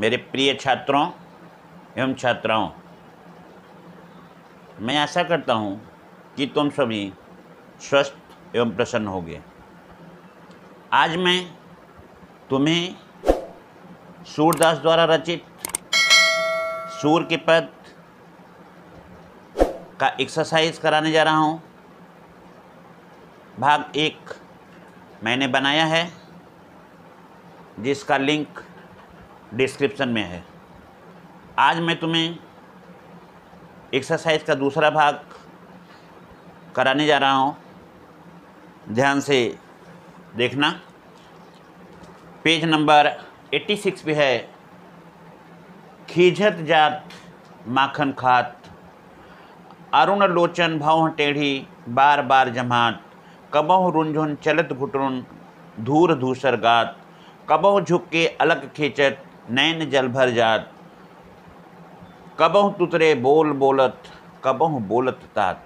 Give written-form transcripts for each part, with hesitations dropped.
मेरे प्रिय छात्रों एवं छात्राओं, मैं आशा करता हूँ कि तुम सभी स्वस्थ एवं प्रसन्न होगे। आज मैं तुम्हें सूरदास द्वारा रचित सूर के पद का एक्सरसाइज कराने जा रहा हूँ। भाग 1 मैंने बनाया है, जिसका लिंक डिस्क्रिप्शन में है। आज मैं तुम्हें एक्सरसाइज का दूसरा भाग कराने जा रहा हूँ। ध्यान से देखना। पेज नंबर 86 पे है। खीझत जात माखन खात, अरुण लोचन भौं टेढ़ी बार बार जमात, कबहु रुंझुन चलत घुटरुन धूर धूसर गात, कबहु झुक के अलग खींचत नैन जल भर जात, कबहु तुतरे बोल बोलत कबहु बोलत तात,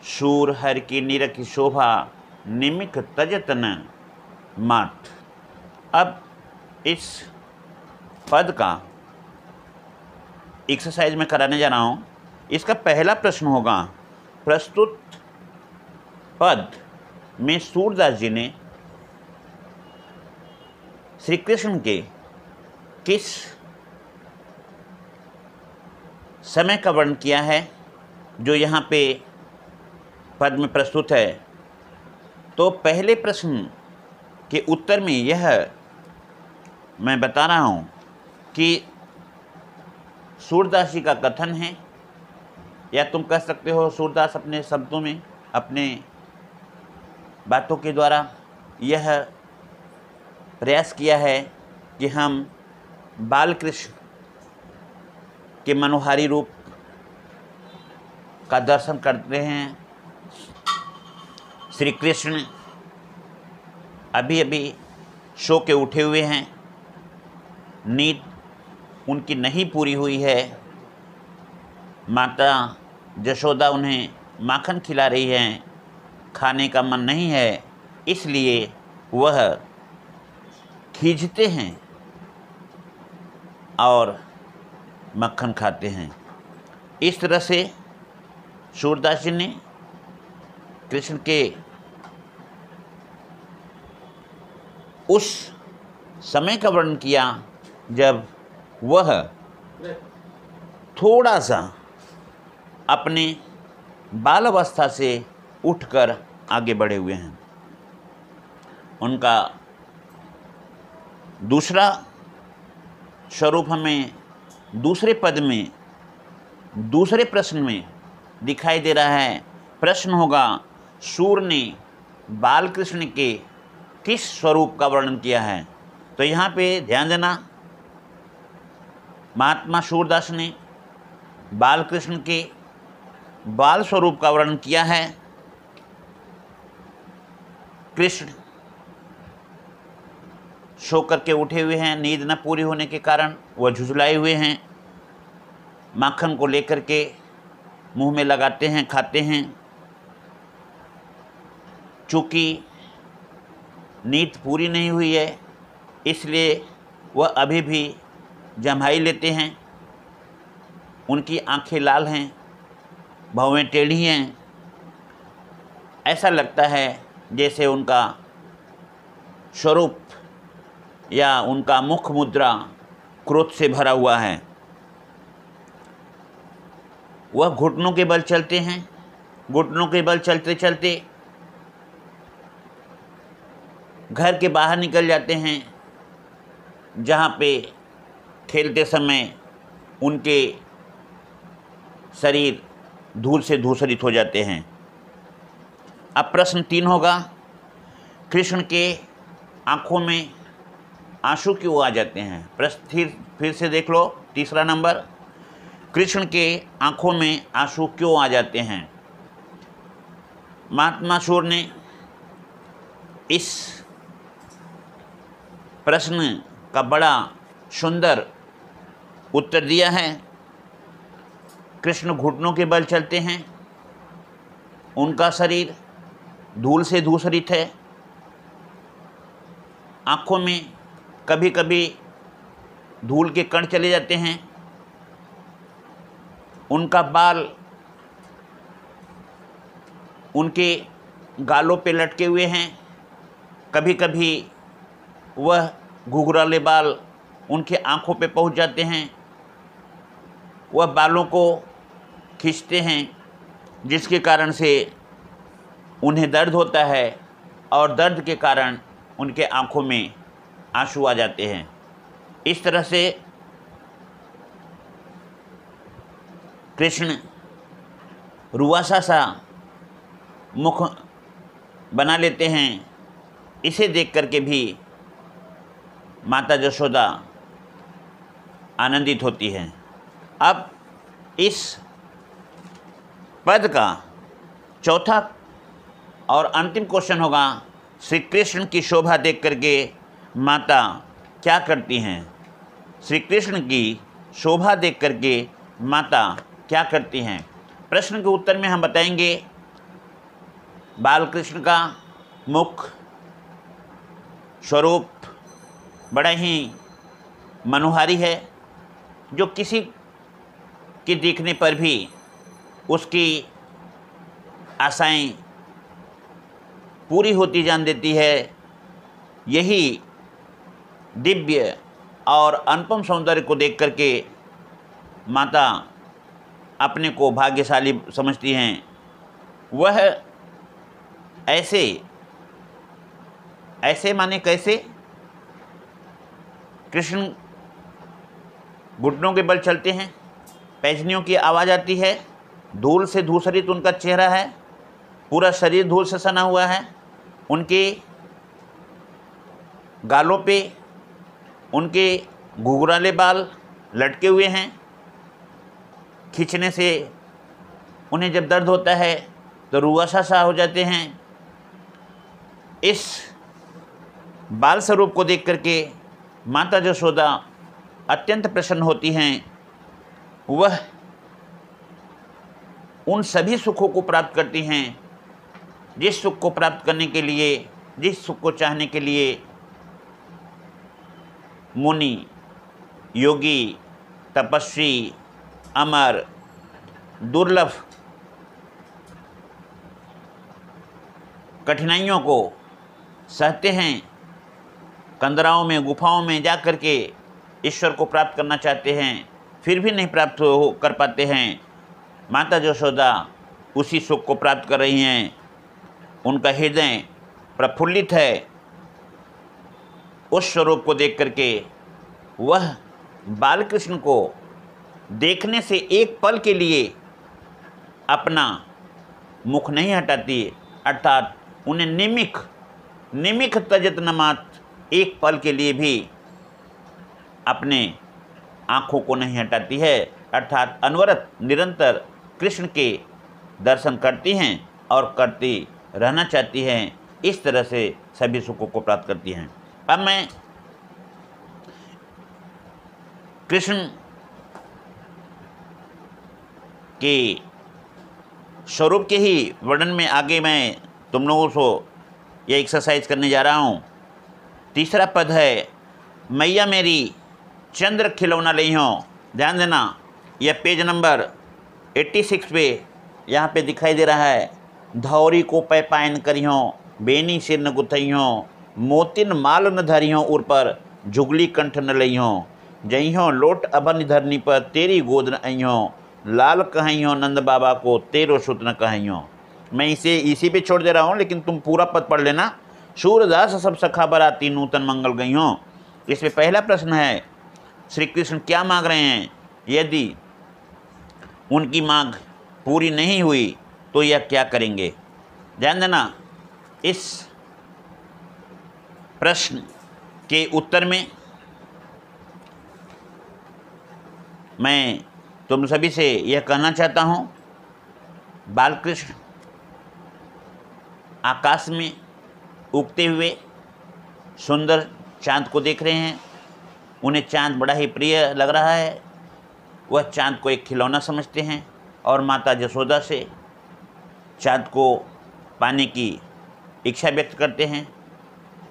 शूर हर की निरखी शोभा निमिक तजत न मात। अब इस पद का एक्सरसाइज में कराने जा रहा हूँ। इसका पहला प्रश्न होगा, प्रस्तुत पद में सूरदास जी ने श्री कृष्ण के किस समय का वर्णन किया है, जो यहाँ पे पद में प्रस्तुत है। तो पहले प्रश्न के उत्तर में यह मैं बता रहा हूँ कि सूरदास जी का कथन है, या तुम कह सकते हो सूरदास अपने शब्दों में, अपने बातों के द्वारा यह प्रयास किया है कि हम बाल कृष्ण के मनोहारी रूप का दर्शन करते हैं। श्री कृष्ण अभी अभी सो के उठे हुए हैं, नींद उनकी नहीं पूरी हुई है। माता जशोदा उन्हें माखन खिला रही हैं, खाने का मन नहीं है, इसलिए वह खींचते हैं और मक्खन खाते हैं। इस तरह से सूरदास जी ने कृष्ण के उस समय का वर्णन किया जब वह थोड़ा सा अपने बाल अवस्था से उठकर आगे बढ़े हुए हैं। उनका दूसरा स्वरूप हमें दूसरे पद में, दूसरे प्रश्न में दिखाई दे रहा है। प्रश्न होगा, सूर ने बाल कृष्ण के किस स्वरूप का वर्णन किया है। तो यहाँ पे ध्यान देना, महात्मा सूरदास ने बाल कृष्ण के बाल स्वरूप का वर्णन किया है। कृष्ण सो करके उठे हुए हैं, नींद न पूरी होने के कारण वह झुझलाए हुए हैं, माखन को लेकर के मुंह में लगाते हैं, खाते हैं। चूँकि नींद पूरी नहीं हुई है, इसलिए वह अभी भी जम्हाई लेते हैं। उनकी आंखें लाल हैं, भौवें टेढ़ी हैं। ऐसा लगता है जैसे उनका स्वरूप या उनका मुख मुद्रा क्रोध से भरा हुआ है। वह घुटनों के बल चलते हैं। घुटनों के बल चलते चलते घर के बाहर निकल जाते हैं, जहाँ पे खेलते समय उनके शरीर धूल से धूसरित हो जाते हैं। अब प्रश्न 3 होगा, कृष्ण के आँखों में आंसू क्यों आ जाते हैं। प्रश्न फिर से देख लो, तीसरा नंबर, कृष्ण के आँखों में आंसू क्यों आ जाते हैं। महात्मा सूर ने इस प्रश्न का बड़ा सुंदर उत्तर दिया है। कृष्ण घुटनों के बल चलते हैं, उनका शरीर धूल से धूसरित है, आँखों में कभी कभी धूल के कण चले जाते हैं, उनका बाल उनके गालों पे लटके हुए हैं, कभी कभी वह घुघराले बाल उनके आँखों पे पहुंच जाते हैं। वह बालों को खींचते हैं, जिसके कारण से उन्हें दर्द होता है और दर्द के कारण उनके आँखों में आंसू आ जाते हैं। इस तरह से कृष्ण रुआसा सा मुख बना लेते हैं। इसे देख करके भी माता यशोदा आनंदित होती हैं। अब इस पद का चौथा और अंतिम क्वेश्चन होगा, श्री कृष्ण की शोभा देख करके माता क्या करती हैं? श्री कृष्ण की शोभा देख करके माता क्या करती हैं? प्रश्न के उत्तर में हम बताएंगे, बाल कृष्ण का मुख स्वरूप बड़ा ही मनोहारी है, जो किसी के देखने पर भी उसकी आशाएं पूरी होती जान देती है। यही दिव्य और अनुपम सौंदर्य को देख करके माता अपने को भाग्यशाली समझती हैं। वह ऐसे माने कैसे? कृष्ण घुटनों के बल चलते हैं, पैजनियों की आवाज़ आती है, धूल से धूसरित उनका चेहरा है, पूरा शरीर धूल से सना हुआ है, उनके गालों पे उनके घुघराले बाल लटके हुए हैं। खींचने से उन्हें जब दर्द होता है तो रुआसा सा हो जाते हैं। इस बाल स्वरूप को देख करके माता यशोदा अत्यंत प्रसन्न होती हैं। वह उन सभी सुखों को प्राप्त करती हैं जिस सुख को प्राप्त करने के लिए, जिस सुख को चाहने के लिए मुनि, योगी, तपस्वी, अमर, दुर्लभ कठिनाइयों को सहते हैं, कंदराओं में, गुफाओं में जा कर के ईश्वर को प्राप्त करना चाहते हैं, फिर भी नहीं प्राप्त कर पाते हैं। माता यशोदा उसी सुख को प्राप्त कर रही हैं। उनका हृदय प्रफुल्लित है उस स्वरूप को देख करके। वह बालकृष्ण को देखने से एक पल के लिए अपना मुख नहीं हटाती, अर्थात उन्हें निमिख तजत न मात, एक पल के लिए भी अपने आँखों को नहीं हटाती है, अर्थात अनवरत निरंतर कृष्ण के दर्शन करती हैं और करती रहना चाहती हैं। इस तरह से सभी सुखों को प्राप्त करती हैं। अब मैं कृष्ण के स्वरूप के ही वर्णन में आगे मैं तुम लोगों को ये एक्सरसाइज करने जा रहा हूँ। तीसरा पद है, मैया मेरी चंद्र खिलौना लई हों। ध्यान देना, यह पेज नंबर 86 पे यहाँ पे दिखाई दे रहा है। धौरी को पैपायन करियों, बेनी सिर न गुथइयों, मोतिन माल न धरियों, उर पर झुगली कंठ न लइयों, जइयों लोट अभन धरनी पर तेरी गोद न अइयों, लाल कहियों नंद बाबा को तेरो सुत न कहियों। मैं इसी पे छोड़ दे रहा हूँ, लेकिन तुम पूरा पद पढ़ लेना। सूरदास सब सखा बराती नूतन मंगल गई हों। इसमें पहला प्रश्न है, श्री कृष्ण क्या मांग रहे हैं? यदि उनकी मांग पूरी नहीं हुई तो यह क्या करेंगे? ध्यान देना, इस प्रश्न के उत्तर में मैं तुम सभी से यह कहना चाहता हूँ, बालकृष्ण आकाश में उगते हुए सुंदर चाँद को देख रहे हैं। उन्हें चाँद बड़ा ही प्रिय लग रहा है। वह चाँद को एक खिलौना समझते हैं और माता यशोदा से चाँद को पाने की इच्छा व्यक्त करते हैं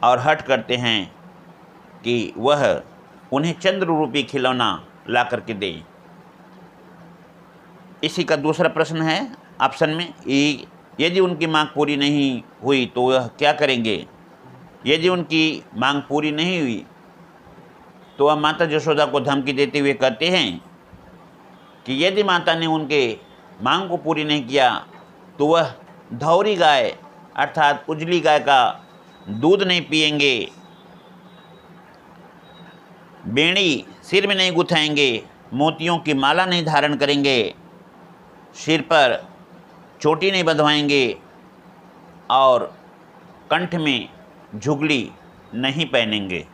और हठ करते हैं कि वह उन्हें चंद्र रूपी खिलौना ला करके दें। इसी का दूसरा प्रश्न है ऑप्शन में, यदि उनकी मांग पूरी नहीं हुई तो वह क्या करेंगे? यदि उनकी मांग पूरी नहीं हुई तो वह माता यशोदा को धमकी देते हुए कहते हैं कि यदि माता ने उनके मांग को पूरी नहीं किया तो वह धौरी गाय अर्थात उजली गाय का दूध नहीं पिएंगे, बेड़ी सिर में नहीं गुथाएंगे, मोतियों की माला नहीं धारण करेंगे, सिर पर चोटी नहीं बंधवाएंगे और कंठ में झुगली नहीं पहनेंगे।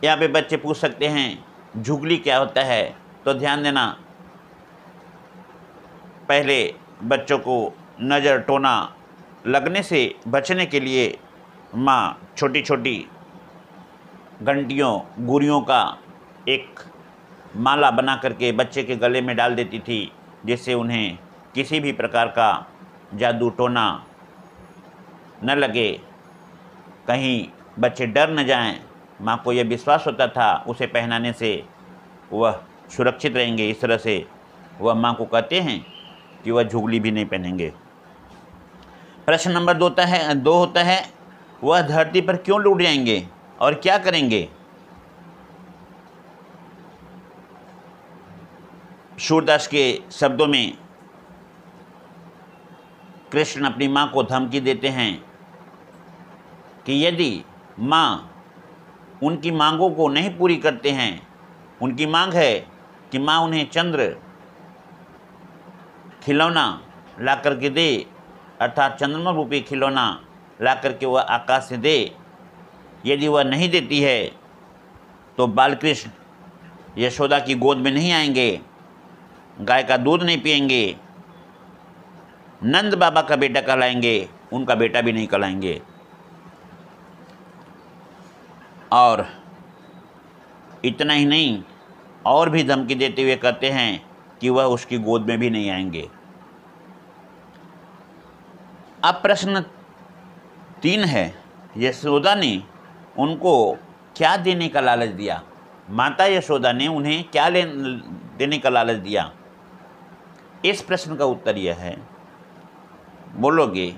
यहाँ पे बच्चे पूछ सकते हैं झुगली क्या होता है, तो ध्यान देना, पहले बच्चों को नज़र टोना लगने से बचने के लिए माँ छोटी छोटी घंटियों गुड़ियों का एक माला बना करके बच्चे के गले में डाल देती थी, जिससे उन्हें किसी भी प्रकार का जादू टोना न लगे, कहीं बच्चे डर न जाएं। माँ को यह विश्वास होता था उसे पहनाने से वह सुरक्षित रहेंगे। इस तरह से वह माँ को कहते हैं कि वह झुगली भी नहीं पहनेंगे। प्रश्न नंबर 2 होता है वह धरती पर क्यों लौट जाएंगे और क्या करेंगे? सूरदास के शब्दों में कृष्ण अपनी माँ को धमकी देते हैं कि यदि माँ उनकी मांगों को नहीं पूरी करते हैं, उनकी मांग है कि माँ उन्हें चंद्र खिलौना ला करके दे, अर्थात चंद्रमा रूपी खिलौना ला करके वह आकाश से दे, यदि वह नहीं देती है तो बालकृष्ण यशोदा की गोद में नहीं आएंगे, गाय का दूध नहीं पिएंगे, नंद बाबा का बेटा कहलाएंगे, उनका बेटा भी नहीं कहलाएंगे। और इतना ही नहीं, और भी धमकी देते हुए कहते हैं कि वह उसकी गोद में भी नहीं आएंगे। अब प्रश्न 3 है, यशोदा ने उनको क्या देने का लालच दिया? माता यशोदा ने उन्हें क्या देने का लालच दिया? इस प्रश्न का उत्तर यह है, बोलोगे,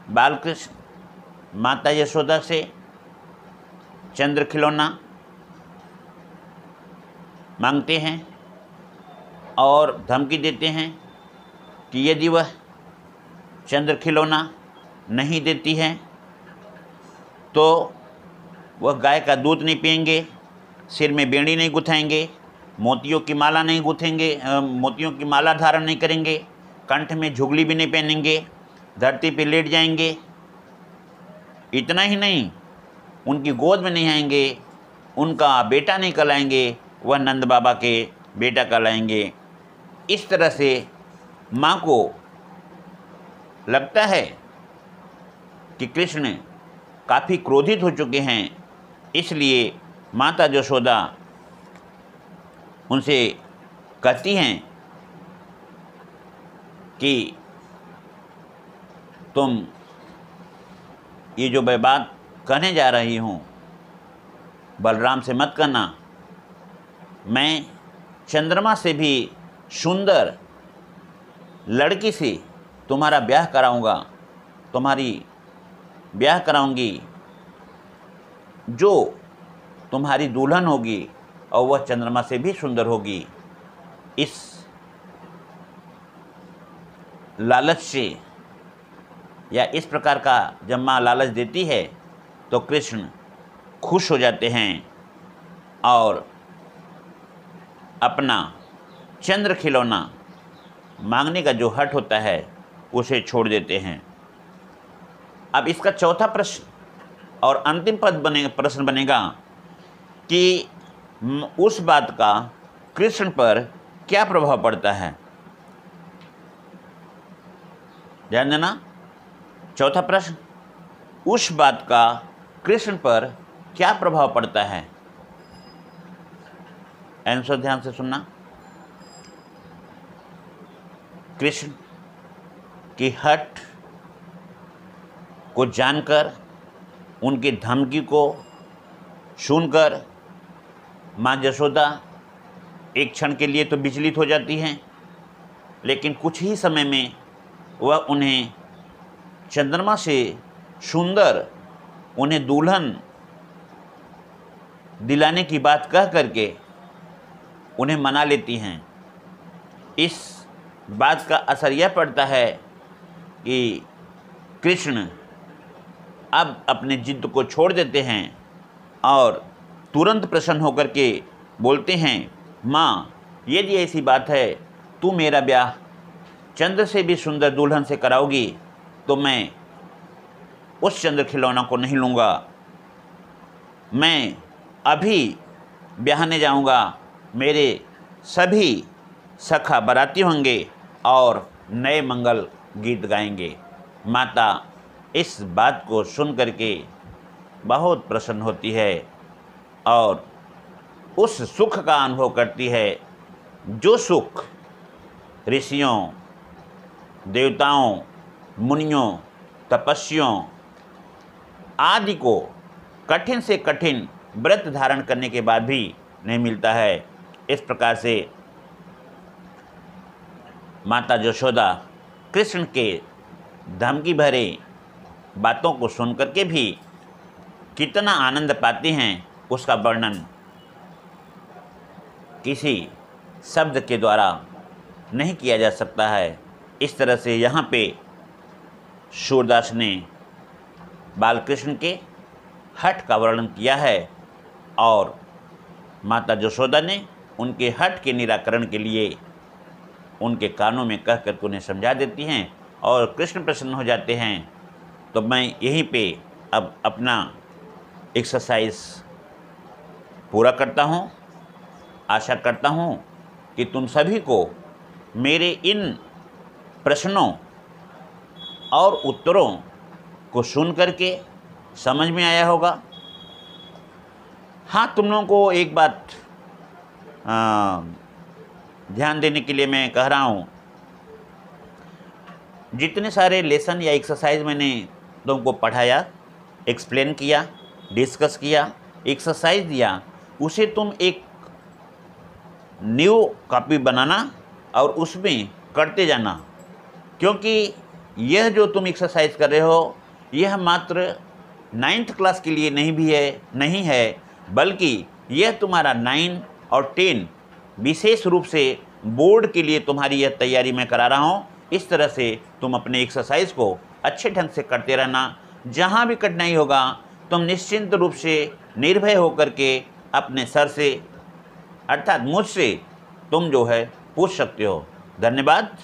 बालकृष्ण माता यशोदा से चंद्र खिलौना मांगते हैं और धमकी देते हैं कि यदि वह चंद्र खिलौना नहीं देती है तो वह गाय का दूध नहीं पिएंगे, सिर में बेड़ी नहीं गुथाएंगे, मोतियों की माला नहीं गूँथेंगे, मोतियों की माला धारण नहीं करेंगे, कंठ में झुगली भी नहीं पहनेंगे, धरती पे लेट जाएंगे। इतना ही नहीं, उनकी गोद में नहीं आएंगे, उनका बेटा नहीं कहलाएंगे, वह नंद बाबा के बेटा कहलाएंगे। इस तरह से माँ को लगता है कि कृष्ण काफ़ी क्रोधित हो चुके हैं, इसलिए माता यशोदा उनसे कहती हैं कि तुम ये जो मैं बात कहने जा रही हूँ बलराम से मत कहना, मैं चंद्रमा से भी सुंदर लड़की से तुम्हारा ब्याह कराऊंगा, तुम्हारी ब्याह कराऊंगी, जो तुम्हारी दुल्हन होगी और वह चंद्रमा से भी सुंदर होगी। इस लालच से या इस प्रकार का जब माँ लालच देती है तो कृष्ण खुश हो जाते हैं और अपना चंद्र खिलौना मांगने का जो हठ होता है उसे छोड़ देते हैं। अब इसका चौथा प्रश्न और अंतिम प्रश्न बनेगा कि उस बात का कृष्ण पर क्या प्रभाव पड़ता है। ध्यान देना, चौथा प्रश्न, उस बात का कृष्ण पर क्या प्रभाव पड़ता है। आंसर ध्यान से सुनना। कृष्ण की हठ को जानकर, उनकी धमकी को सुनकर माँ यशोदा एक क्षण के लिए तो विचलित हो जाती हैं, लेकिन कुछ ही समय में वह उन्हें चंद्रमा से सुंदर उन्हें दुल्हन दिलाने की बात कह करके उन्हें मना लेती हैं। इस बात का असर यह पड़ता है कि कृष्ण अब अपने जिद को छोड़ देते हैं और तुरंत प्रसन्न होकर के बोलते हैं, माँ यदि ऐसी बात है तू मेरा ब्याह चंद्र से भी सुंदर दुल्हन से कराओगी तो मैं उस चंद्र खिलौना को नहीं लूँगा। मैं अभी ब्याहने जाऊँगा, मेरे सभी सखा बाराती होंगे और नए मंगल गीत गाएंगे। माता इस बात को सुन करके बहुत प्रसन्न होती है और उस सुख का अनुभव करती है जो सुख ऋषियों, देवताओं, मुनियों, तपस्वियों आदि को कठिन से कठिन व्रत धारण करने के बाद भी नहीं मिलता है। इस प्रकार से माता यशोदा कृष्ण के धमकी भरे बातों को सुन करके भी कितना आनंद पाती हैं उसका वर्णन किसी शब्द के द्वारा नहीं किया जा सकता है। इस तरह से यहाँ पे सूरदास ने बालकृष्ण के हठ का वर्णन किया है और माता यशोदा ने उनके हठ के निराकरण के लिए उनके कानों में कह कर उन्हें समझा देती हैं और कृष्ण प्रसन्न हो जाते हैं। तो मैं यहीं पे अब अपना एक्सरसाइज पूरा करता हूँ। आशा करता हूँ कि तुम सभी को मेरे इन प्रश्नों और उत्तरों को सुन करके समझ में आया होगा। हाँ, तुम लोगों को एक बात ध्यान देने के लिए मैं कह रहा हूँ, जितने सारे लेसन या एक्सरसाइज मैंने तुमको पढ़ाया, एक्सप्लेन किया, डिस्कस किया, एक्सरसाइज दिया, उसे तुम एक न्यू कॉपी बनाना और उसमें करते जाना, क्योंकि यह जो तुम एक्सरसाइज कर रहे हो यह मात्र 9th क्लास के लिए नहीं है, बल्कि यह तुम्हारा 9 और 10 विशेष रूप से बोर्ड के लिए तुम्हारी यह तैयारी मैं करा रहा हूँ। इस तरह से तुम अपने एक्सरसाइज को अच्छे ढंग से करते रहना। जहाँ भी कठिनाई होगा तुम निश्चिंत रूप से निर्भय होकर के अपने सर से अर्थात मुझसे तुम जो है पूछ सकते हो। धन्यवाद।